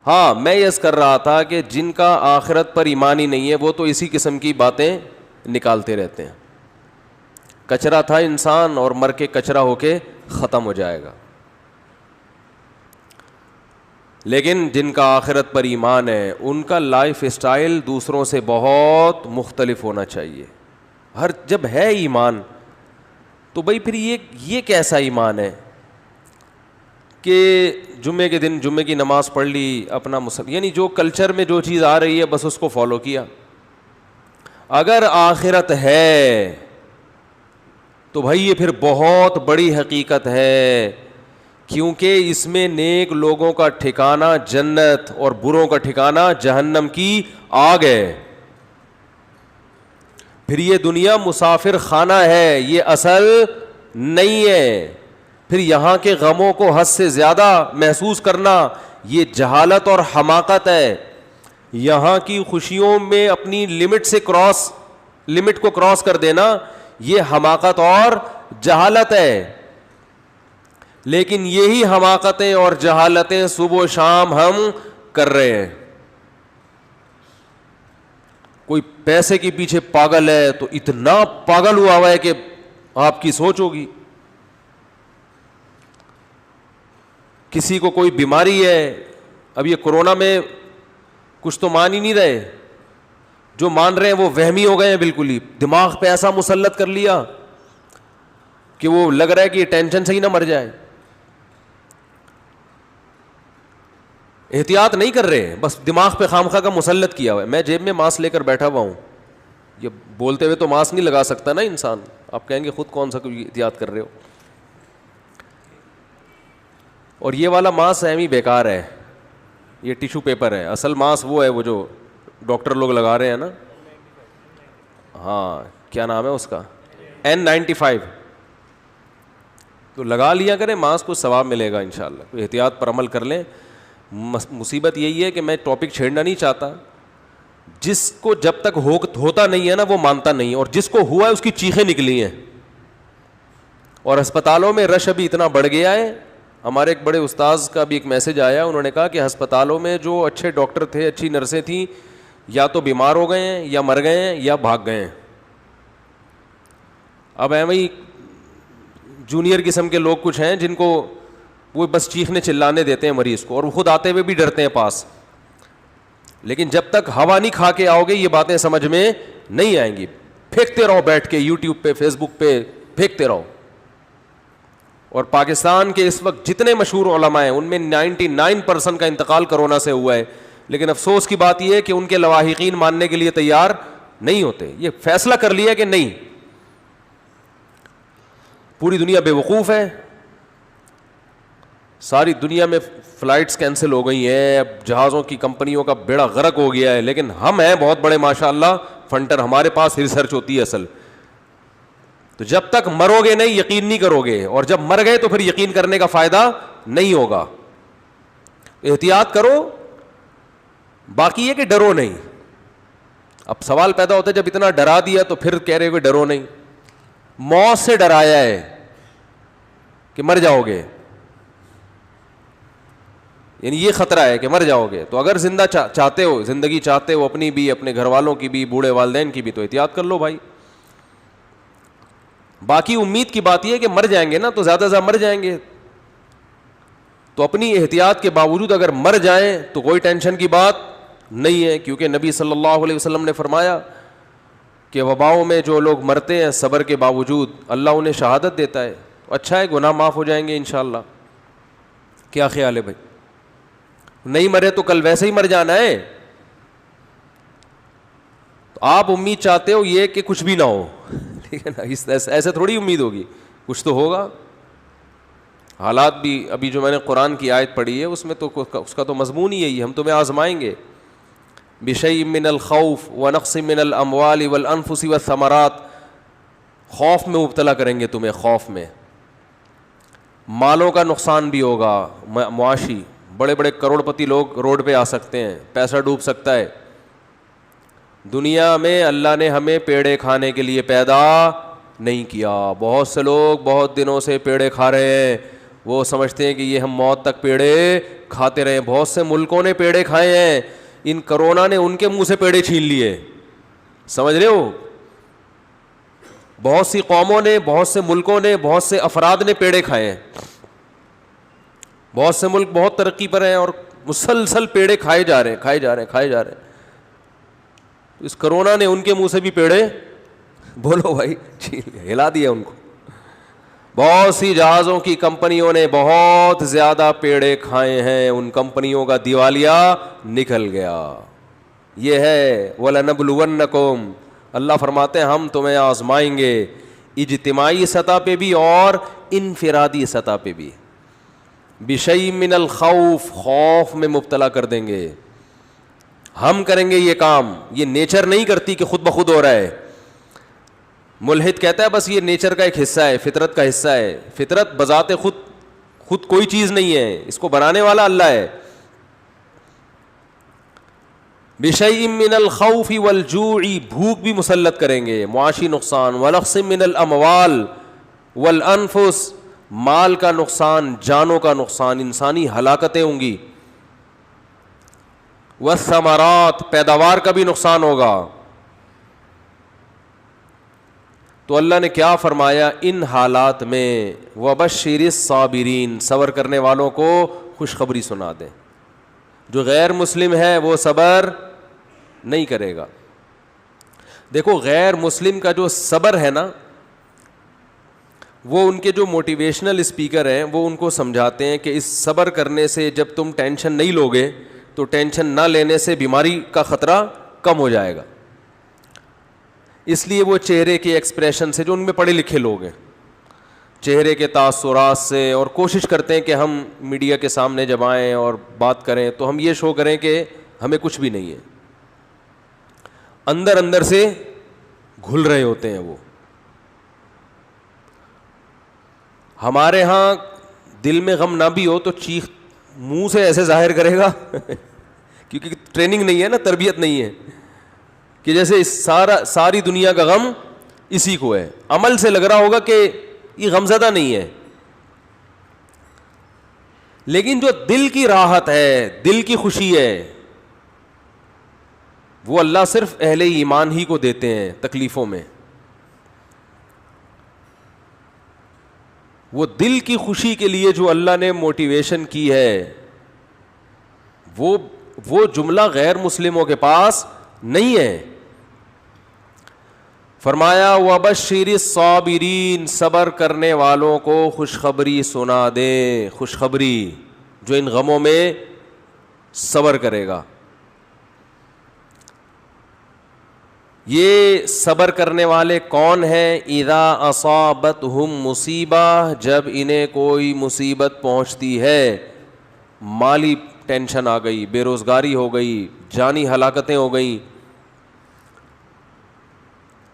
ہاں میں یس کر رہا تھا کہ جن کا آخرت پر ایمان ہی نہیں ہے وہ تو اسی قسم کی باتیں نکالتے رہتے ہیں. کچرا تھا انسان اور مر کے کچرا ہو کے ختم ہو جائے گا. لیکن جن کا آخرت پر ایمان ہے ان کا لائف اسٹائل دوسروں سے بہت مختلف ہونا چاہیے. جب ہے ایمان تو بھائی پھر یہ کیسا ایمان ہے کہ جمعے کے دن جمعے کی نماز پڑھ لی اپنا یعنی جو کلچر میں جو چیز آ رہی ہے بس اس کو فالو کیا. اگر آخرت ہے تو بھائی یہ پھر بہت بڑی حقیقت ہے, کیونکہ اس میں نیک لوگوں کا ٹھکانہ جنت اور بروں کا ٹھکانہ جہنم کی آگ ہے. پھر یہ دنیا مسافر خانہ ہے, یہ اصل نہیں ہے. پھر یہاں کے غموں کو حد سے زیادہ محسوس کرنا یہ جہالت اور حماقت ہے. یہاں کی خوشیوں میں اپنی لمٹ کو کراس کر دینا یہ حماقت اور جہالت ہے. لیکن یہی حماقتیں اور جہالتیں صبح و شام ہم کر رہے ہیں. کوئی پیسے کے پیچھے پاگل ہے تو اتنا پاگل ہوا ہے کہ آپ کی سوچ ہوگی. کسی کو کوئی بیماری ہے, اب یہ کورونا میں کچھ تو مان ہی نہیں رہے, جو مان رہے ہیں وہ وہمی ہو گئے ہیں بالکل ہی. دماغ پہ ایسا مسلط کر لیا کہ وہ لگ رہا ہے کہ یہ ٹینشن سے ہی نہ مر جائے. احتیاط نہیں کر رہے ہیں, بس دماغ پہ خامخواہ کا مسلط کیا ہوا ہے. میں جیب میں ماسک لے کر بیٹھا ہوا ہوں, یہ بولتے ہوئے تو ماسک نہیں لگا سکتا نا انسان. آپ کہیں گے خود کون سا احتیاط کر رہے ہو. اور یہ والا ماسک اہم ہی بیکار ہے, یہ ٹیشو پیپر ہے. اصل ماسک وہ ہے وہ جو ڈاکٹر لوگ لگا رہے ہیں نا, ہاں کیا نام ہے اس کا, N95. تو لگا لیا کریں ماسک, کو ثواب ملے گا انشاءاللہ. کوئی احتیاط پر عمل کر لیں. مصیبت یہی ہے کہ میں ٹاپک چھیڑنا نہیں چاہتا. جس کو جب تک ہوتا نہیں ہے نا وہ مانتا نہیں, اور جس کو ہوا ہے اس کی چیخیں نکلی ہیں. اور ہسپتالوں میں رش ابھی اتنا بڑھ گیا ہے. ہمارے ایک بڑے استاذ کا بھی ایک میسج آیا, انہوں نے کہا کہ ہسپتالوں میں جو اچھے ڈاکٹر تھے, اچھی نرسیں تھیں, یا تو بیمار ہو گئے ہیں یا مر گئے ہیں یا بھاگ گئے ہیں. اب ایویں جونیئر قسم کے لوگ کچھ ہیں جن کو وہ بس چیخنے چلانے دیتے ہیں مریض کو, اور وہ خود آتے ہوئے بھی ڈرتے ہیں پاس. لیکن جب تک ہوا نہیں کھا کے آؤ گے یہ باتیں سمجھ میں نہیں آئیں گی. پھینکتے رہو بیٹھ کے یوٹیوب پہ, فیس بک پہ پھینکتے رہو. اور پاکستان کے اس وقت جتنے مشہور علماء ہیں ان میں 99% کا انتقال کرونا سے ہوا ہے. لیکن افسوس کی بات یہ ہے کہ ان کے لواحقین ماننے کے لیے تیار نہیں ہوتے. یہ فیصلہ کر لیا کہ نہیں, پوری دنیا بے وقوف ہے, ساری دنیا میں فلائٹس کینسل ہو گئی ہیں, اب جہازوں کی کمپنیوں کا بیڑا غرق ہو گیا ہے. لیکن ہم ہیں بہت بڑے ماشاءاللہ فنٹر, ہمارے پاس ریسرچ ہوتی ہے اصل. تو جب تک مرو گے نہیں یقین نہیں کرو گے, اور جب مر گئے تو پھر یقین کرنے کا فائدہ نہیں ہوگا. احتیاط کرو, باقی یہ کہ ڈرو نہیں. اب سوال پیدا ہوتا ہے جب اتنا ڈرا دیا تو پھر کہہ رہے ہو کہ ڈرو نہیں. موت سے ڈرایا ہے کہ مر جاؤ گے, یعنی یہ خطرہ ہے کہ مر جاؤ گے. تو اگر چاہتے ہو, زندگی چاہتے ہو اپنی بھی, اپنے گھر والوں کی بھی, بوڑھے والدین کی بھی, تو احتیاط کر لو بھائی. باقی امید کی بات یہ ہے کہ مر جائیں گے نا, تو زیادہ سے زیادہ مر جائیں گے. تو اپنی احتیاط کے باوجود اگر مر جائیں تو کوئی ٹینشن کی بات نہیں ہے, کیونکہ نبی صلی اللہ علیہ وسلم نے فرمایا کہ وباؤں میں جو لوگ مرتے ہیں صبر کے باوجود اللہ انہیں شہادت دیتا ہے. اچھا ہے, گناہ معاف ہو جائیں گے انشاءاللہ. کیا خیال ہے بھائی؟ نہیں مرے تو کل ویسے ہی مر جانا ہے. تو آپ امید چاہتے ہو یہ کہ کچھ بھی نہ ہو, ٹھیک ہے نا, ایسے تھوڑی امید ہوگی, کچھ تو ہوگا. حالات بھی ابھی جو میں نے قرآن کی آیت پڑھی ہے اس میں تو اس کا تو مضمون ہی یہی ہے, ہم تمہیں آزمائیں گے بشیء من الخوف ونقص من الاموال والانفس والثمرات. خوف میں مبتلا کریں گے تمہیں, خوف میں مالوں کا نقصان بھی ہوگا, معاشی بڑے بڑے کروڑ پتی لوگ روڈ پہ آ سکتے ہیں, پیسہ ڈوب سکتا ہے. دنیا میں اللہ نے ہمیں پیڑے کھانے کے لیے پیدا نہیں کیا. بہت سے لوگ بہت دنوں سے پیڑے کھا رہے ہیں, وہ سمجھتے ہیں کہ یہ ہم موت تک پیڑے کھاتے رہے. بہت سے ملکوں نے پیڑے کھائے ہیں, ان کرونا نے ان کے منہ سے پیڑے چھین لیے. سمجھ رہے ہو؟ بہت سی قوموں نے, بہت سے ملکوں نے, بہت سے افراد نے پیڑے کھائے ہیں. بہت سے ملک بہت ترقی پر ہیں اور مسلسل پیڑے کھائے جا رہے ہیں. اس کرونا نے ان کے منہ سے بھی پیڑے, بولو بھائی, ہلا دیا ان کو. بہت سی جہازوں کی کمپنیوں نے بہت زیادہ پیڑے کھائے ہیں, ان کمپنیوں کا دیوالیہ نکل گیا. یہ ہے وَلَنَبْلُوَنَّكُمْ, اللہ فرماتے ہیں ہم تمہیں آزمائیں گے, اجتماعی سطح پہ بھی اور انفرادی سطح پہ بھی. بِشَيْءٍ مِّنَ الْخَوْفِ, خوف میں مبتلا کر دیں گے. ہم کریں گے یہ کام, یہ نیچر نہیں کرتی کہ خود بخود ہو رہا ہے. ملحد کہتا ہے بس یہ نیچر کا ایک حصہ ہے, فطرت کا حصہ ہے. فطرت بذات خود کوئی چیز نہیں ہے, اس کو بنانے والا اللہ ہے. بِشَيْءٍ مِّنَ الْخَوْفِ وَالْجُوعِ, بھوک بھی مسلط کریں گے, معاشی نقصان. وَنَقْصٍ مِّنَ الْأَمْوَالِ وَالْأَنفُسِ, مال کا نقصان, جانوں کا نقصان, انسانی ہلاکتیں ہوں گی. والثمرات, پیداوار کا بھی نقصان ہوگا. تو اللہ نے کیا فرمایا ان حالات میں, وَبَشِّرِ الصَّابِرِينَ, صبر کرنے والوں کو خوشخبری سنا دیں. جو غیر مسلم ہے وہ صبر نہیں کرے گا. دیکھو غیر مسلم کا جو صبر ہے نا, وہ ان کے جو موٹیویشنل اسپیکر ہیں وہ ان کو سمجھاتے ہیں کہ اس صبر کرنے سے جب تم ٹینشن نہیں لوگے تو ٹینشن نہ لینے سے بیماری کا خطرہ کم ہو جائے گا. اس لیے وہ چہرے کے ایکسپریشن سے, جو ان میں پڑھے لکھے لوگ ہیں, چہرے کے تاثرات سے, اور کوشش کرتے ہیں کہ ہم میڈیا کے سامنے جب آئیں اور بات کریں تو ہم یہ شو کریں کہ ہمیں کچھ بھی نہیں ہے. اندر اندر سے گھل رہے ہوتے ہیں وہ. ہمارے ہاں دل میں غم نہ بھی ہو تو چیخ منہ سے ایسے ظاہر کرے گا کیونکہ ٹریننگ نہیں ہے نا, تربیت نہیں ہے, کہ جیسے ساری دنیا کا غم اسی کو ہے. عمل سے لگ رہا ہوگا کہ یہ غمزدہ نہیں ہے, لیکن جو دل کی راحت ہے, دل کی خوشی ہے, وہ اللہ صرف اہل ایمان ہی کو دیتے ہیں تکلیفوں میں. وہ دل کی خوشی کے لیے جو اللہ نے موٹیویشن کی ہے, وہ جملہ غیر مسلموں کے پاس نہیں ہے. فرمایا وَبَشِّرِ الصَّابِرِينَ, صبر کرنے والوں کو خوشخبری سنا دے. خوشخبری, جو ان غموں میں صبر کرے گا. یہ صبر کرنے والے کون ہیں؟ اذا اصابتہم مصیبہ, جب انہیں کوئی مصیبت پہنچتی ہے, مالی ٹینشن آ گئی, بے روزگاری ہو گئی, جانی ہلاکتیں ہو گئیں.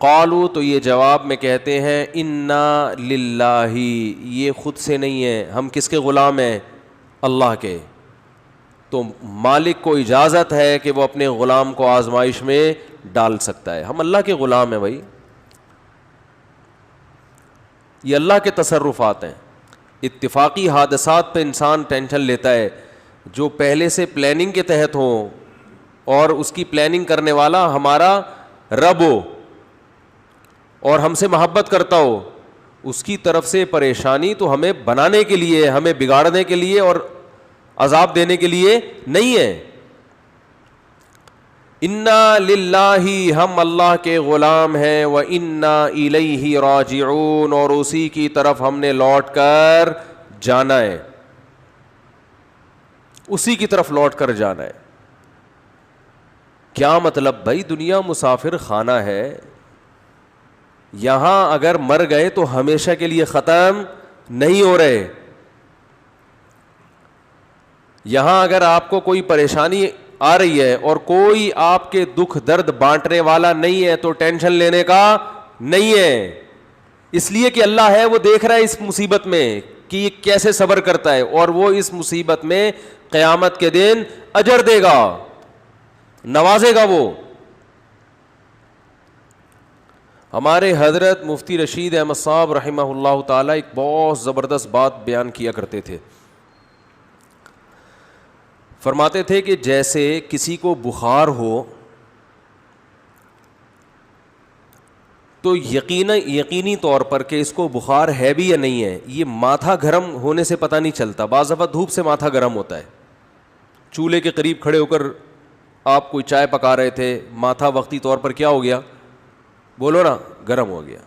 قالوا, تو یہ جواب میں کہتے ہیں انا للہ, یہ خود سے نہیں ہے, ہم کس کے غلام ہیں؟ اللہ کے. تو مالک کو اجازت ہے کہ وہ اپنے غلام کو آزمائش میں ڈال سکتا ہے. ہم اللہ کے غلام ہیں بھائی, یہ اللہ کے تصرفات ہیں. اتفاقی حادثات پہ انسان ٹینشن لیتا ہے, جو پہلے سے پلاننگ کے تحت ہوں اور اس کی پلاننگ کرنے والا ہمارا رب ہو اور ہم سے محبت کرتا ہو, اس کی طرف سے پریشانی تو ہمیں بنانے کے لیے, ہمیں بگاڑنے کے لیے اور عذاب دینے کے لیے نہیں ہے. انا للہ, ہم اللہ کے غلام ہیں, وانا الیہ راجعون, اور اسی کی طرف ہم نے لوٹ کر جانا ہے, اسی کی طرف لوٹ کر جانا ہے. کیا مطلب بھائی؟ دنیا مسافر خانہ ہے, یہاں اگر مر گئے تو ہمیشہ کے لیے ختم نہیں ہو رہے. یہاں اگر آپ کو کوئی پریشانی آ رہی ہے اور کوئی آپ کے دکھ درد بانٹنے والا نہیں ہے تو ٹینشن لینے کا نہیں ہے, اس لیے کہ اللہ ہے, وہ دیکھ رہا ہے اس مصیبت میں کہ یہ کیسے صبر کرتا ہے, اور وہ اس مصیبت میں قیامت کے دن اجر دے گا, نوازے گا وہ. ہمارے حضرت مفتی رشید احمد صاحب رحمہ اللہ تعالیٰ ایک بہت زبردست بات بیان کیا کرتے تھے. فرماتے تھے کہ جیسے کسی کو بخار ہو تو یقینی طور پر کہ اس کو بخار ہے بھی یا نہیں ہے, یہ ماتھا گرم ہونے سے پتہ نہیں چلتا. بعض دفعہ دھوپ سے ماتھا گرم ہوتا ہے, چولہے کے قریب کھڑے ہو کر آپ کوئی چائے پکا رہے تھے, ماتھا وقتی طور پر کیا ہو گیا, بولو نا, گرم ہو گیا.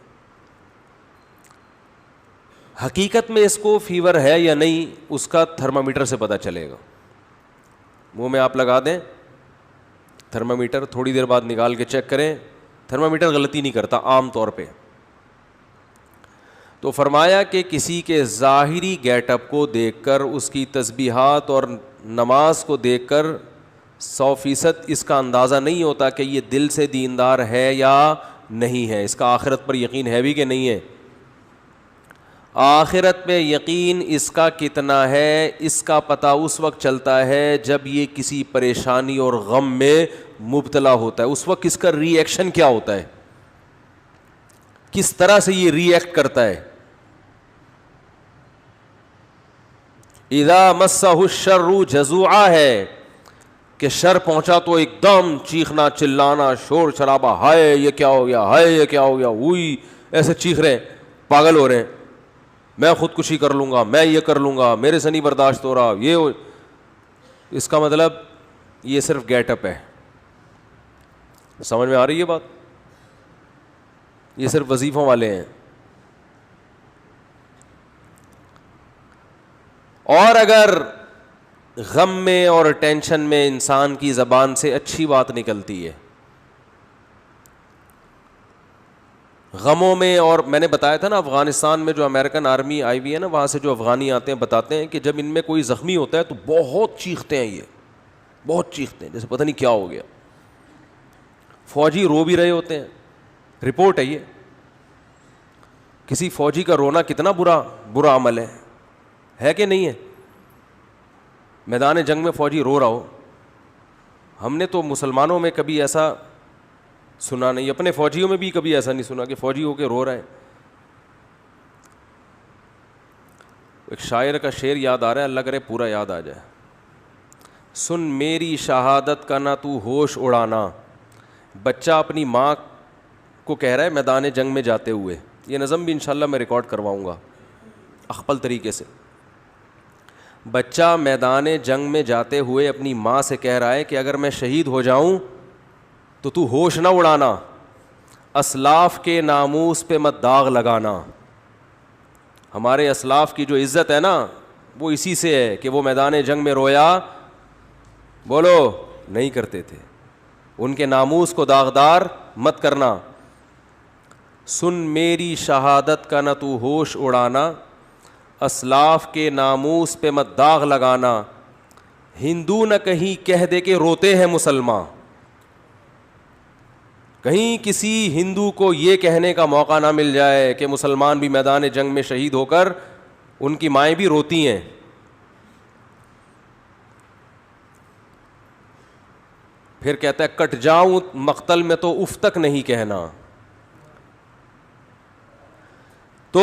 حقیقت میں اس کو فیور ہے یا نہیں اس کا تھرمامیٹر سے پتہ چلے گا. منہ میں آپ لگا دیں تھرمامیٹر, تھوڑی دیر بعد نکال کے چیک کریں, تھرمامیٹر غلطی نہیں کرتا عام طور پہ. تو فرمایا کہ کسی کے ظاہری گیٹ اپ کو دیکھ کر, اس کی تسبیحات اور نماز کو دیکھ کر 100% اس کا اندازہ نہیں ہوتا کہ یہ دل سے دیندار ہے یا نہیں ہے, اس کا آخرت پر یقین ہے بھی کہ نہیں ہے. آخرت پہ یقین اس کا کتنا ہے اس کا پتہ اس وقت چلتا ہے جب یہ کسی پریشانی اور غم میں مبتلا ہوتا ہے. اس وقت اس کا ری ایکشن کیا ہوتا ہے, کس طرح سے یہ ری ایکٹ کرتا ہے. اذا مسہ الشر جزوعا ہے کہ شر پہنچا تو ایک دم چیخنا چلانا شور شرابہ, ہائے یہ کیا ہو گیا, ہائے یہ کیا ہو گیا, ہوئی ایسے چیخ رہے ہیں, پاگل ہو رہے ہیں, میں خودکشی کر لوں گا, میں یہ کر لوں گا, میرے سے نہیں برداشت ہو رہا, یہ ہو. اس کا مطلب یہ صرف گیٹ اپ ہے. سمجھ میں آ رہی ہے بات؟ یہ صرف وظیفوں والے ہیں. اور اگر غم میں اور ٹینشن میں انسان کی زبان سے اچھی بات نکلتی ہے, غموں میں, اور میں نے بتایا تھا نا افغانستان میں جو امریکن آرمی آئی ہوئی ہے نا, وہاں سے جو افغانی آتے ہیں بتاتے ہیں کہ جب ان میں کوئی زخمی ہوتا ہے تو بہت چیختے ہیں, یہ بہت چیختے ہیں جیسے پتہ نہیں کیا ہو گیا. فوجی رو بھی رہے ہوتے ہیں, رپورٹ ہے یہ. کسی فوجی کا رونا کتنا برا عمل ہے کہ نہیں ہے؟ میدان جنگ میں فوجی رو رہا ہو, ہم نے تو مسلمانوں میں کبھی ایسا سنا نہیں, اپنے فوجیوں میں بھی کبھی ایسا نہیں سنا کہ فوجی ہو کے رو رہا ہے. ایک شاعر کا شعر یاد آ رہا ہے, اللہ کرے پورا یاد آ جائے. سن میری شہادت کا نہ تو ہوش اڑانا, بچہ اپنی ماں کو کہہ رہا ہے میدان جنگ میں جاتے ہوئے. یہ نظم بھی انشاءاللہ میں ریکارڈ کرواؤں گا اخپل طریقے سے. بچہ میدان جنگ میں جاتے ہوئے اپنی ماں سے کہہ رہا ہے کہ اگر میں شہید ہو جاؤں تو ہوش نہ اڑانا, اسلاف کے ناموس پہ مت داغ لگانا. ہمارے اسلاف کی جو عزت ہے نا وہ اسی سے ہے کہ وہ میدان جنگ میں رویا بولو نہیں کرتے تھے. ان کے ناموس کو داغدار مت کرنا. سن میری شہادت کا نہ تو ہوش اڑانا, اسلاف کے ناموس پہ مت داغ لگانا. ہندو نہ کہیں کہہ دے کہ روتے ہیں مسلمان, کہیں کسی ہندو کو یہ کہنے کا موقع نہ مل جائے کہ مسلمان بھی میدان جنگ میں شہید ہو کر ان کی مائیں بھی روتی ہیں. پھر کہتا ہے کٹ جاؤں مقتل میں تو اف تک نہیں کہنا. تو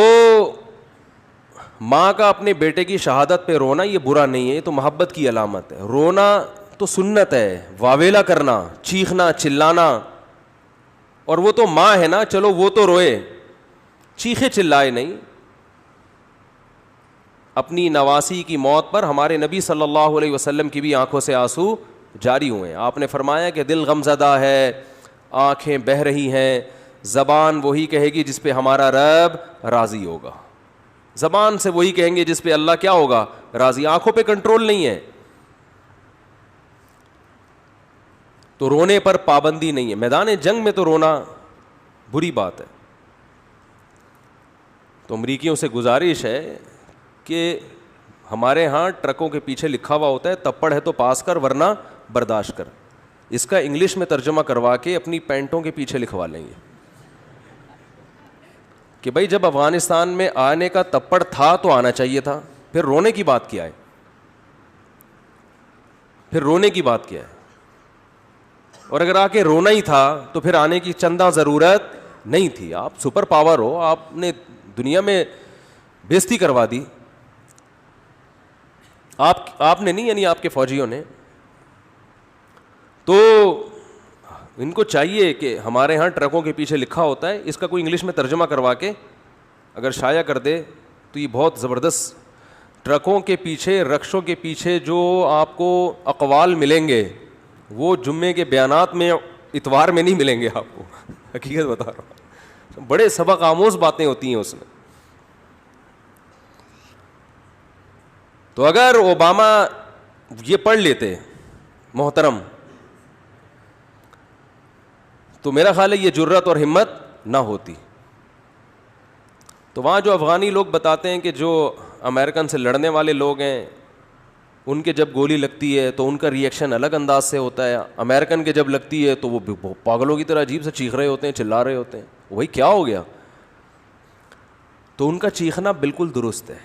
ماں کا اپنے بیٹے کی شہادت پہ رونا یہ برا نہیں ہے, یہ تو محبت کی علامت ہے. رونا تو سنت ہے, واویلا کرنا, چیخنا چلانا. اور وہ تو ماں ہے نا, چلو وہ تو روئے, چیخے چلائے نہیں. اپنی نواسی کی موت پر ہمارے نبی صلی اللہ علیہ وسلم کی بھی آنکھوں سے آنسو جاری ہوئے. آپ نے فرمایا کہ دل غمزدہ ہے, آنکھیں بہہ رہی ہیں, زبان وہی کہے گی جس پہ ہمارا رب راضی ہوگا. زبان سے وہی کہیں گے جس پہ اللہ کیا ہوگا راضی. آنکھوں پہ کنٹرول نہیں ہے تو رونے پر پابندی نہیں ہے. میدان جنگ میں تو رونا بری بات ہے. تو امریکیوں سے گزارش ہے کہ ہمارے ہاں ٹرکوں کے پیچھے لکھا ہوا ہوتا ہے تپڑ ہے تو پاس کر ورنہ برداشت کر. اس کا انگلش میں ترجمہ کروا کے اپنی پینٹوں کے پیچھے لکھوا لیں گے کہ بھائی جب افغانستان میں آنے کا تپڑ تھا تو آنا چاہیے تھا, پھر رونے کی بات کیا ہے, پھر رونے کی بات کیا ہے. اور اگر آ کے رونا ہی تھا تو پھر آنے کی چندہ ضرورت نہیں تھی. آپ سپر پاور ہو, آپ نے دنیا میں بےزتی کروا دی. آپ نے نہیں, یعنی آپ کے فوجیوں نے. تو ان کو چاہیے کہ ہمارے یہاں ٹرکوں کے پیچھے لکھا ہوتا ہے, اس کا کوئی انگلش میں ترجمہ کروا کے اگر شائع کر دے تو یہ بہت زبردست. ٹرکوں کے پیچھے, رکشوں کے پیچھے جو آپ کو اقوال ملیں گے وہ جمعے کے بیانات میں, اتوار میں نہیں ملیں گے آپ کو. حقیقت بتا رہا ہوں, بڑے سبق آموز باتیں ہوتی ہیں اس میں. تو اگر اوباما یہ پڑھ لیتے محترم, تو میرا خیال ہے یہ جرت اور ہمت نہ ہوتی. تو وہاں جو افغانی لوگ بتاتے ہیں کہ جو امریکن سے لڑنے والے لوگ ہیں ان کے جب گولی لگتی ہے تو ان کا ریئیکشن الگ انداز سے ہوتا ہے, امریکن کے جب لگتی ہے تو وہ پاگلوں کی طرح عجیب سے چیخ رہے ہوتے ہیں, چلا رہے ہوتے ہیں, وہی کیا ہو گیا. تو ان کا چیخنا بالکل درست ہے,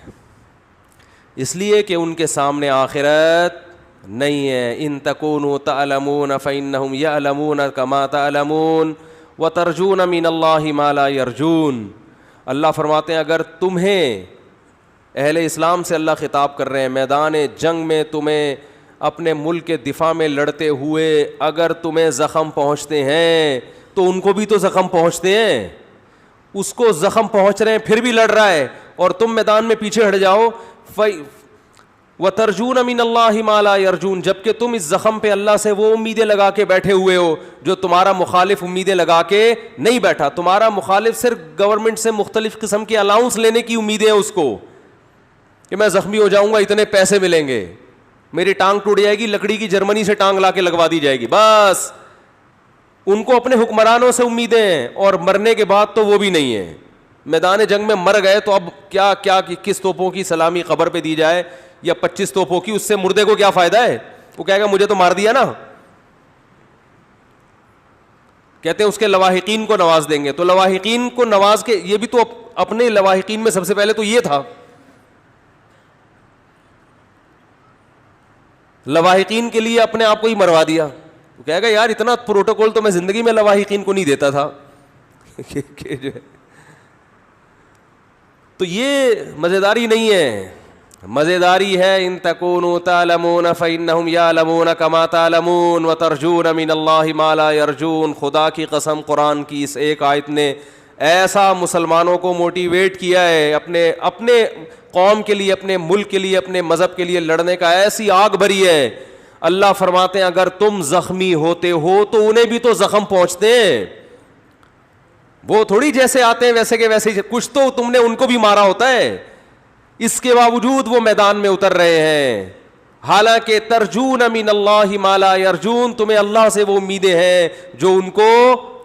اس لیے کہ ان کے سامنے آخرت نہیں ہے. ان تکونوا تعلمون فإنهم يعلمون كما تعلمون وترجون من الله ما لا يرجون. اللہ فرماتے ہیں اگر تمہیں, اہل اسلام سے اللہ خطاب کر رہے ہیں, میدان جنگ میں تمہیں اپنے ملک کے دفاع میں لڑتے ہوئے اگر تمہیں زخم پہنچتے ہیں تو ان کو بھی تو زخم پہنچتے ہیں. اس کو زخم پہنچ رہے ہیں پھر بھی لڑ رہا ہے اور تم میدان میں پیچھے ہٹ جاؤ. وَتَرْجُونَ مِنَ اللَّهِ مَا لَا يَرْجُونَ, جبکہ تم اس زخم پہ اللہ سے وہ امیدیں لگا کے بیٹھے ہوئے ہو جو تمہارا مخالف امیدیں لگا کے نہیں بیٹھا. تمہارا مخالف صرف گورنمنٹ سے مختلف قسم کے الاؤنس لینے کی امیدیں ہیں اس کو, کہ میں زخمی ہو جاؤں گا اتنے پیسے ملیں گے, میری ٹانگ ٹوٹ جائے گی لکڑی کی جرمنی سے ٹانگ لا کے لگوا دی جائے گی, بس. ان کو اپنے حکمرانوں سے امیدیں ہیں اور مرنے کے بعد تو وہ بھی نہیں ہے. میدان جنگ میں مر گئے تو اب کیا کس توپوں کی سلامی قبر پہ دی جائے یا 25 توپوں کی, اس سے مردے کو کیا فائدہ ہے. وہ کہے گا مجھے تو مار دیا نا. کہتے ہیں اس کے لواحقین کو نواز دیں گے, تو لواحقین کو نواز کے, یہ بھی تو اپنے لواحقین میں سب سے پہلے تو یہ تھا. لواحقین کے لیے اپنے آپ کو ہی مروا دیا. وہ کہے گا یار اتنا پروٹوکول تو میں زندگی میں لواحقین کو نہیں دیتا تھا. تو یہ مزیداری نہیں ہے, مزیداری ہے ان تکونوا تعلمون فإنهم يعلمون كما تعلمون وترجون من الله ما لا يرجون. خدا کی قسم قرآن کی اس ایک آیت نے ایسا مسلمانوں کو موٹیویٹ کیا ہے اپنے قوم کے لیے, اپنے ملک کے لیے, اپنے مذہب کے لیے لڑنے کا, ایسی آگ بھری ہے. اللہ فرماتے ہیں اگر تم زخمی ہوتے ہو تو انہیں بھی تو زخم پہنچتے ہیں. وہ تھوڑی جیسے آتے ہیں ویسے کے ویسے, کچھ تو تم نے ان کو بھی مارا ہوتا ہے. اس کے باوجود وہ میدان میں اتر رہے ہیں. حالانکہ ترجون من اللہ ما لا یرجون, تمہیں اللہ سے وہ امیدیں ہیں جو ان کو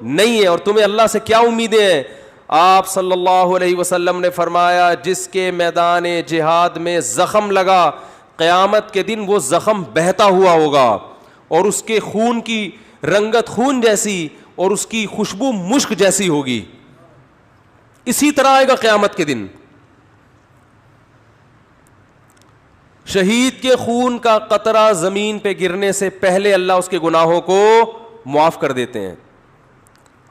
نہیں ہے. اور تمہیں اللہ سے کیا امیدیں ہیں؟ آپ صلی اللہ علیہ وسلم نے فرمایا جس کے میدان جہاد میں زخم لگا, قیامت کے دن وہ زخم بہتا ہوا ہوگا اور اس کے خون کی رنگت خون جیسی اور اس کی خوشبو مشک جیسی ہوگی. اسی طرح آئے گا قیامت کے دن. شہید کے خون کا قطرہ زمین پہ گرنے سے پہلے اللہ اس کے گناہوں کو معاف کر دیتے ہیں.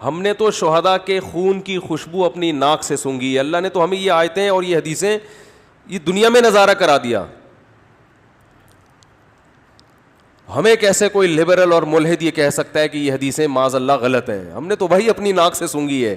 ہم نے تو شہداء کے خون کی خوشبو اپنی ناک سے سونگھی. اللہ نے تو ہمیں یہ آیتیں اور یہ حدیثیں یہ دنیا میں نظارہ کرا دیا. ہمیں کیسے کوئی لبرل اور ملحد یہ کہہ سکتا ہے کہ یہ حدیثیں معاذ اللہ غلط ہیں؟ ہم نے تو بھائی اپنی ناک سے سونگھی ہے.